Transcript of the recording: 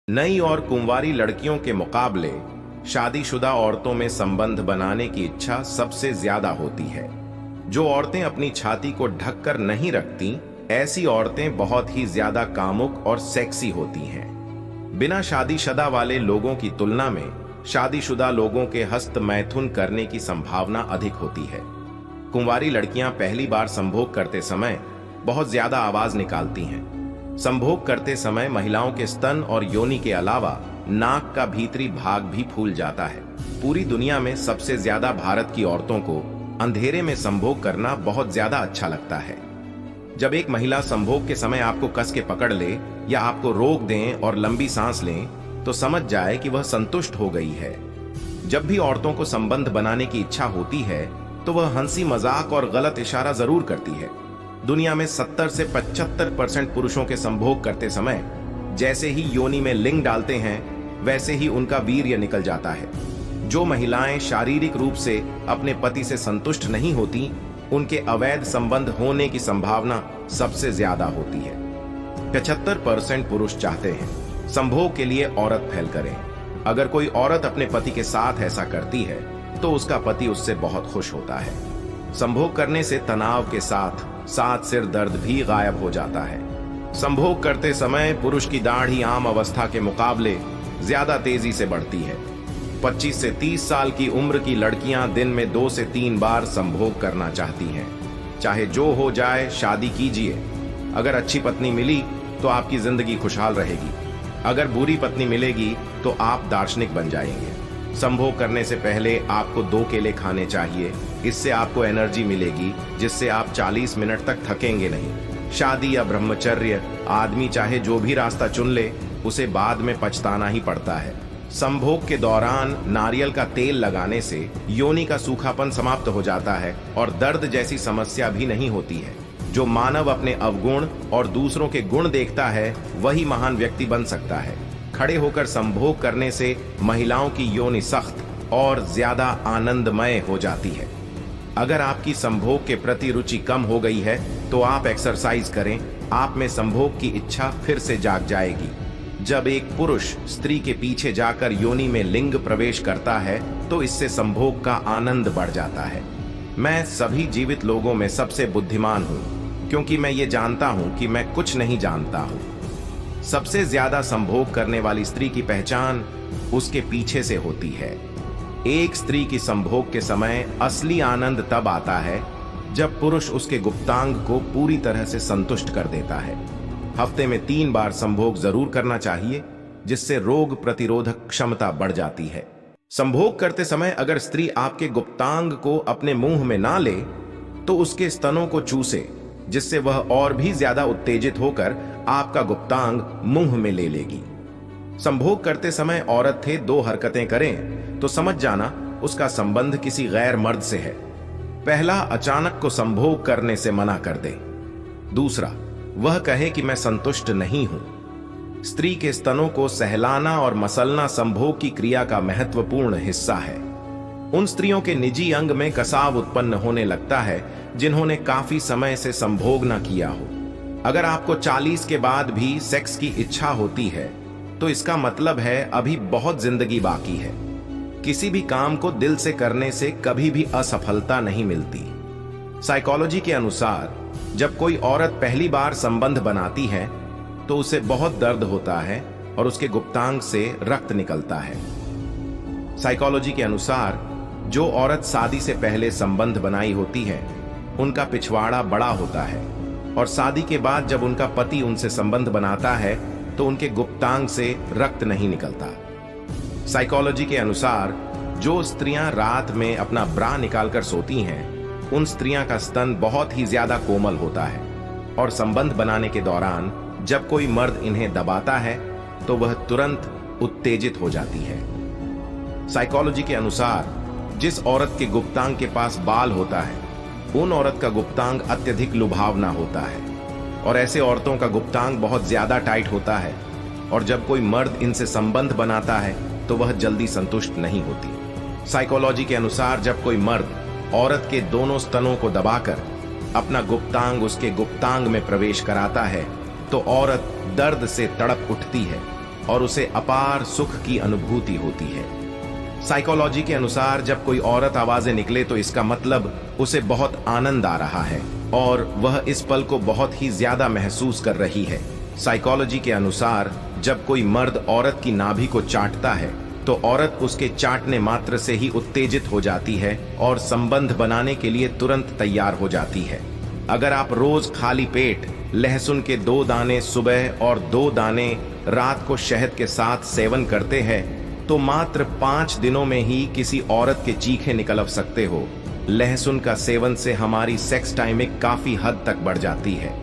नई और कुंवारी लड़कियों के मुकाबले शादीशुदा औरतों में संबंध बनाने की इच्छा सबसे ज्यादा होती है। जो औरतें अपनी छाती को ढक कर नहीं रखती, ऐसी औरतें बहुत ही ज्यादा कामुक और सेक्सी होती हैं। बिना शादीशुदा वाले लोगों की तुलना में शादीशुदा लोगों के हस्त मैथुन करने की संभावना अधिक होती है। कुंवारी लड़कियां पहली बार संभोग करते समय बहुत ज्यादा आवाज निकालती हैं। संभोग करते समय महिलाओं के स्तन और योनि के अलावा नाक का भीतरी भाग भी फूल जाता है। पूरी दुनिया में सबसे ज्यादा भारत की औरतों को अंधेरे में संभोग करना बहुत ज्यादा अच्छा लगता है। जब एक महिला संभोग के समय आपको कस के पकड़ ले या आपको रोक दें और लंबी सांस लें, तो समझ जाए कि वह संतुष्ट हो गई है। जब भी औरतों को संबंध बनाने की इच्छा होती है, तो वह हंसी मजाक और गलत इशारा जरूर करती है। दुनिया में 70 से 75% पुरुषों के संभोग करते समय जैसे ही योनि में लिंग डालते हैं, वैसे ही उनका वीर्य निकल जाता है। जो महिलाएं शारीरिक रूप से अपने पति से संतुष्ट नहीं होती, उनके अवैध संबंध होने की संभावना सबसे ज्यादा होती है। 75% पुरुष चाहते हैं संभोग के लिए औरत फैल करे। अगर कोई औरत अपने पति के साथ ऐसा करती है, तो उसका पति उससे बहुत खुश होता है। संभोग करने से तनाव के साथ साथ सिर दर्द भी गायब हो जाता है। संभोग करते समय पुरुष की दाढ़ी आम अवस्था के मुकाबले ज्यादा तेजी से बढ़ती है। 25 से 30 साल की उम्र की लड़कियां दिन में 2 से 3 बार संभोग करना चाहती हैं। चाहे जो हो जाए, शादी कीजिए। अगर अच्छी पत्नी मिली तो आपकी जिंदगी खुशहाल रहेगी। अगर बुरी पत्नी मिलेगी तो आप दार्शनिक बन जाएंगे। संभोग करने से पहले आपको 2 केले खाने चाहिए। इससे आपको एनर्जी मिलेगी, जिससे आप 40 मिनट तक थकेंगे नहीं। शादी या ब्रह्मचर्य, आदमी चाहे जो भी रास्ता चुन ले, उसे बाद में पछताना ही पड़ता है। संभोग के दौरान नारियल का तेल लगाने से योनि का सूखापन समाप्त हो जाता है और दर्द जैसी समस्या भी नहीं होती है। जो मानव अपने अवगुण और दूसरों के गुण देखता है, वही महान व्यक्ति बन सकता है। खड़े होकर संभोग करने से महिलाओं की योनि सख्त और ज्यादा आनंदमय हो जाती है। अगर आपकी संभोग के प्रति रुचि कम हो गई है, तो आप एक्सरसाइज करें। आप में संभोग की इच्छा फिर से जाग जाएगी। जब एक पुरुष स्त्री के पीछे जाकर योनि में लिंग प्रवेश करता है, तो इससे संभोग का आनंद बढ़ जाता है। मैं सभी जीवित लोगों में सबसे बुद्धिमान हूं, क्योंकि मैं ये जानता हूं कि मैं कुछ नहीं जानता हूं। सबसे ज्यादा संभोग करने वाली स्त्री की पहचान उसके पीछे से होती है। एक स्त्री की संभोग के समय असली आनंद तब आता है जब पुरुष उसके गुप्तांग को पूरी तरह से संतुष्ट कर देता है। हफ्ते में 3 बार संभोग जरूर करना चाहिए, जिससे रोग प्रतिरोधक क्षमता बढ़ जाती है। संभोग करते समय अगर स्त्री आपके गुप्तांग को अपने मुंह में ना ले, तो उसके स्तनों को चूसे, जिससे वह और भी ज्यादा उत्तेजित होकर आपका गुप्तांग मुंह में ले लेगी। संभोग करते समय औरत थे 2 हरकतें करें तो समझ जाना उसका संबंध किसी गैर मर्द से है। पहला, अचानक को संभोग करने से मना कर दे। दूसरा, वह कहे कि मैं संतुष्ट नहीं हूं। स्त्री के स्तनों को सहलाना और मसलना संभोग की क्रिया का महत्वपूर्ण हिस्सा है। उन स्त्रियों के निजी अंग में कसाव उत्पन्न होने लगता है जिन्होंने काफी समय से संभोग न किया हो। अगर आपको 40 के बाद भी सेक्स की इच्छा होती है, तो इसका मतलब है अभी बहुत जिंदगी बाकी है। किसी भी काम को दिल से करने से कभी भी असफलता नहीं मिलती। साइकोलॉजी के अनुसार जब कोई औरत पहली बार संबंध बनाती है, तो उसे बहुत दर्द होता है और उसके गुप्तांग से रक्त निकलता है। साइकोलॉजी के अनुसार जो औरत शादी से पहले संबंध बनाई होती है, उनका पिछवाड़ा बड़ा होता है, और शादी के बाद जब उनका पति उनसे संबंध बनाता है, तो उनके गुप्तांग से रक्त नहीं निकलता। साइकोलॉजी के अनुसार जो स्त्रियां रात में अपना ब्रा निकालकर सोती हैं, उन स्त्रियां का स्तन बहुत ही ज्यादा कोमल होता है, और संबंध बनाने के दौरान जब कोई मर्द इन्हें दबाता है, तो वह तुरंत उत्तेजित हो जाती है। साइकोलॉजी के अनुसार जिस औरत के गुप्तांग के पास बाल होता है, उन औरत का गुप्तांग अत्यधिक लुभावना होता है, और ऐसे औरतों का गुप्तांग बहुत ज्यादा टाइट होता है, और जब कोई मर्द इनसे संबंध बनाता है, तो वह जल्दी संतुष्ट नहीं होती। साइकोलॉजी के अनुसार जब कोई मर्द औरत के दोनों स्तनों को दबाकर अपना गुप्तांग उसके गुप्तांग में प्रवेश कराता है, तो औरत दर्द से तड़प उठती है और उसे अपार सुख की अनुभूति होती है। साइकोलॉजी के अनुसार जब कोई औरत आवाजें निकले तो इसका मतलब उसे बहुत आनंद आ रहा है और वह इस पल को बहुत ही ज्यादा महसूस कर रही है। साइकोलॉजी के अनुसार जब कोई मर्द औरत की नाभि को चाटता है तो औरत उसके चाटने मात्र से ही उत्तेजित हो जाती है और संबंध बनाने के लिए तुरंत तैयार हो जाती है। अगर आप रोज खाली पेट लहसुन के 2 दाने सुबह और 2 दाने रात को शहद के साथ सेवन करते हैं तो मात्र 5 दिनों में ही किसी औरत के चीखे निकल सकते हो। लहसुन का सेवन से हमारी सेक्स टाइमिंग काफी हद तक बढ़ जाती है।